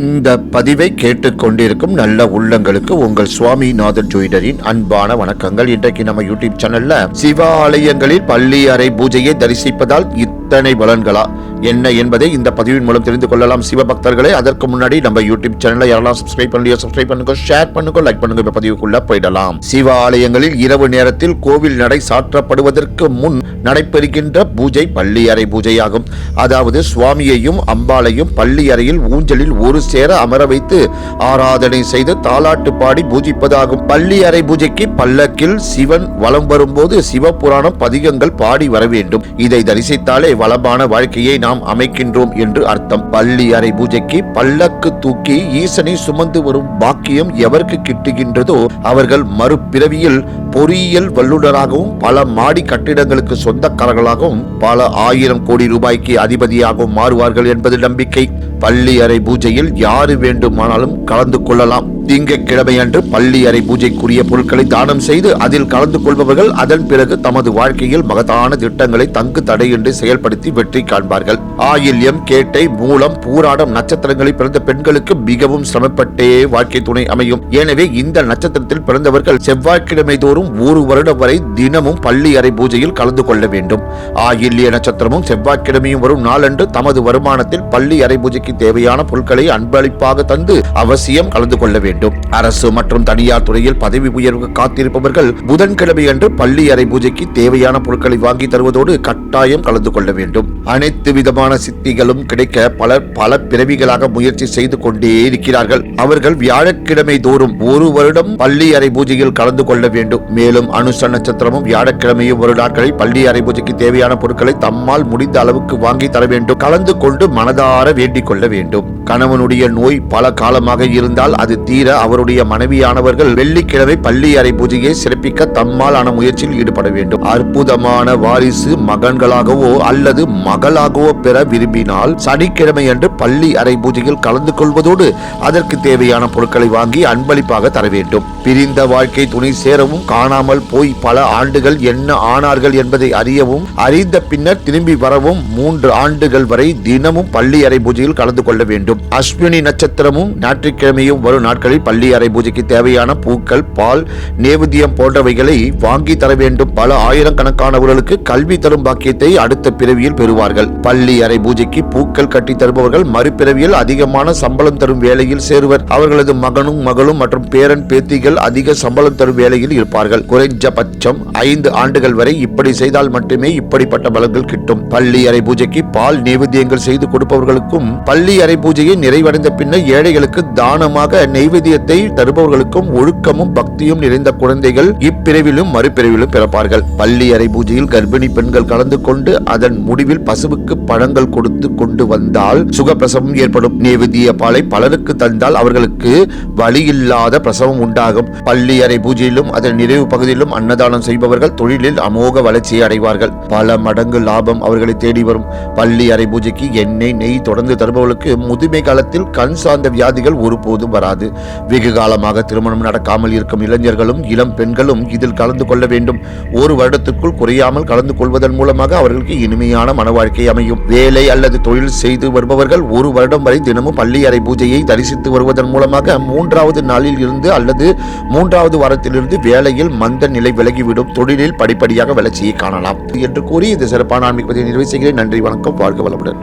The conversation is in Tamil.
இந்த பதிவை கேட்டுக்கொண்டிருக்கும் நல்ல உள்ளங்களுக்கு உங்கள் சுவாமிநாதன் ஜோதிடரின் அன்பான வணக்கங்கள். இன்றைக்கு நம்ம யூடியூப் சேனல்ல சிவாலயங்களில் பள்ளி அறை பூஜையை தரிசிப்பதால் இத்தனை பலன்களா என்ன என்பதை இந்த பதிவின் மூலம் தெரிந்து கொள்ளலாம் சிவபக்தர்களே. அதற்கு முன்னாடி நம்ம யூடியூப் சேனலை யாரெல்லாம் சப்ஸ்கிரைப் பண்ணலையோ சப்ஸ்கிரைப் பண்ணுங்க, ஷேர் பண்ணுங்க, லைக் பண்ணுங்க. இப்ப பதிவுக்குள்ள போயிடலாம். சிவாலயங்களில் இரவு நேரத்தில் கோவில் நடை சாற்றப்படுவதற்கு முன் நடைபெறுகின்ற பூஜை பள்ளி அறை பூஜையாகும். அதாவது சுவாமியையும் அம்பாளையும் பள்ளி அறையில் ஊஞ்சலில் ஒரு சேர அமர வைத்து ஆராதனை செய்து தாலாட்டு பாடி பூஜிப்பதாகும். பள்ளி அறை பூஜைக்கு பல்லக்கில் சிவன் வலம் வரும்போது சிவபுராணம் பதிகங்கள் பாடி வர வேண்டும். இதை தரிசித்தாலே வளமான வாழ்க்கையை நாம் அமைக்கின்றோம் என்று அர்த்தம். பள்ளி அறை பூஜைக்கு பல்லக்கு தூக்கி ஈசனை சுமந்து வரும் பாக்கியம் எவருக்கு கிட்டுகின்றதோ அவர்கள் மறுபிறவியில் பொறியியல் வல்லுநராகவும் பல மாடி கட்டிடங்களுக்கு சொந்தக்காரர்களாகவும் பல ஆயிரம் கோடி ரூபாய்க்கு அதிபதியாகவும் மாறுவார்கள் என்பது நம்பிக்கை. பள்ளி அறை பூஜையில் யாரு வேண்டுமானாலும் கலந்து கொள்ளலாம். திங்கட்கிழமை அன்று பள்ளி அறை பூஜைக்குரிய பொருட்களை தானம் செய்து அதில் கலந்து கொள்பவர்கள் அதன் பிறகு தமது வாழ்க்கையில் மகத்தான திட்டங்களை தங்கு தடையின்றி செயல்படுத்தி வெற்றி காண்பார்கள். ஆயில்யம், கேட்டை, மூலம், பூராடம் நட்சத்திரங்களில் பிறந்த பெண்களுக்கு மிகவும் சிரமப்பட்டே வாழ்க்கை துணை அமையும். எனவே இந்த நட்சத்திரத்தில் பிறந்தவர்கள் செவ்வாய்க்கிழமை தோறும் ஒரு வருடம் வரை தினமும் பள்ளி அறை பூஜையில் கலந்து கொள்ள வேண்டும். ஆயில்ய நட்சத்திரமும் செவ்வாய்க்கிழமையும் வரும் நாளன்று தமது வருமானத்தில் பள்ளி அறை பூஜைக்கு தேவையான பொருட்களை அன்பளிப்பாக தந்து அவசியம் கலந்து கொள்ள வேண்டும். அரசு மற்றும் தனியார் துறையில் பதவி உயர்வு காத்திருப்பவர்கள் புதன்கிழமை அன்று பள்ளி அறை பூஜைக்கு தேவையான பொருட்களை வாங்கி தருவதோடு கட்டாயம் கலந்து கொள்ள வேண்டும். அனைத்து விதமான சித்திகளும் கிடைக்க பலர் பல பிறவிகளாக முயற்சி செய்து கொண்டே இருக்கிறார்கள். அவர்கள் வியாழக்கிழமை தோறும் ஒரு வருடம் பள்ளி அறை பூஜையில் கலந்து கொள்ள வேண்டும். மேலும் அனுஷ நட்சத்திரமும் வியாழக்கிழமையும் ஒரு நாட்களில் பள்ளி அறை பூஜைக்கு தேவையான பொருட்களை தம்மால் முடிந்த அளவுக்கு வாங்கி தர வேண்டும். கலந்து கொண்டு மனதார வேண்டிக் கொள்ள வேண்டும். கணவனுடைய நோய் பல காலமாக இருந்தால் அது தீர அவருடைய மனைவியானவர்கள் வெள்ளிக்கிழமை பள்ளி அறை பூஜையை சிறப்பிக்க தம்மால் ஆன முயற்சியில் ஈடுபட வேண்டும். அற்புதமான வாரிசு மகன்களாகவோ அல்லது மகளாகவோ பெற விரும்பினால் சனிக்கிழமை அன்று பள்ளி அறை பூஜையில் கலந்து கொள்வதோடு அதற்கு தேவையான பொருட்களை வாங்கி அன்பளிப்பாக தர வேண்டும். பிரிந்த வாழ்க்கை துணை சேரவும் காணாமல் போய் பல ஆண்டுகள் என்ன ஆனார்கள் என்பதை அறியவும் அறிந்த பின்னர் திரும்பி வரவும் 3 ஆண்டுகள் வரை தினமும் பள்ளி அறை பூஜையில் கலந்து கொள்ள வேண்டும். அஸ்வினி நட்சத்திரமும் ஞாயிற்றுக்கிழமையும் வரும் நாட்களில் பள்ளி அறை பூஜைக்கு தேவையான பூக்கள், பால், நேவேத்தியம் போன்றவைகளை வாங்கி தர வேண்டும். பல ஆயிரக்கணக்கானவர்களுக்கு கல்வி தரும் பாக்கியத்தை அடுத்த பிறவியில் பெறுவார்கள். பள்ளி அறை பூஜைக்கு பூக்கள் கட்டி தருபவர்கள் மறுபிறவியில் அதிகமான சம்பளம் தரும் வேலையில் சேருவர். அவர்களது மகனும் மகளும் மற்றும் பேரன் பேத்திகள் அதிக சம்பளம் தரும் வேலையில் இருப்பார்கள். குறைஞ்சபட்சம் 5 ஆண்டுகள் வரை இப்படி செய்தால் மட்டுமே இப்படிப்பட்ட பலன்கள் கிட்டும். பள்ளி அறை பூஜைக்கு பால் நேவேத்தியங்கள் செய்து கொடுப்பவர்களுக்கும் பள்ளி அறை பூஜையை நிறைவடைந்த பின்னர் ஏழைகளுக்கு தானமாக நெய்வேத்தியத்தை தருபவர்களுக்கும் ஒழுக்கமும் பக்தியும் நிறைந்த குழந்தைகள் இப்பிறவிலும் மறுபிறவிலும் பிறப்பார்கள். பள்ளி அறை பூஜையில் கர்ப்பிணி பெண்கள் கலந்து கொண்டு அதன் முடிவில் பசுவுக்கு பழங்கள் கொடுத்து கொண்டு வந்தால் சுகப்பிரசவம் ஏற்படும். நெய்வேத்திய பாலை பலருக்கு தந்தால் அவர்களுக்கு வலியில்லாத பிரசவம் உண்டாகும். பள்ளி அறை பூஜையிலும் அதன் நிறைவு பகுதியிலும் அன்னதானம் செய்பவர்கள் தொழிலில் அமோக வளர்ச்சியை அடைவார்கள். பல மடங்கு லாபம் அவர்களை தேடி வரும். பள்ளி அறை பூஜைக்கு எண்ணெய், நெய் தொடர்ந்து தருபவர்களுக்கு முதுமை காலத்தில் கண் சார்ந்த வியாதிகள் ஒருபோதும் வராது. வெகு காலமாக திருமணம் நடக்காமல் இருக்கும் இளைஞர்களும் இளம் பெண்களும் இதில் கலந்து கொள்ள வேண்டும். ஒரு வருடத்திற்குள் குறையாமல் கலந்து கொள்வதன் மூலமாக அவர்களுக்கு இனிமையான மன வாழ்க்கை அமையும். வேலை அல்லது தொழில் செய்து வருபவர்கள் ஒரு வருடம் வரை தினமும் பள்ளி அறை பூஜையை தரிசித்து வருவதன் மூலமாக 3வது நாளில் இருந்து அல்லது 3வது வாரத்திலிருந்து வேலையில் மந்த நிலை விலகிவிடும். தொழிலில் படிப்படியாக வளர்ச்சியை காணலாம் என்று கூறி இந்த சிறப்பான ஆன்மீக பதிவை நிறைவு செய்கிறேன். நன்றி, வணக்கம், வாழ்க வளமுடன்.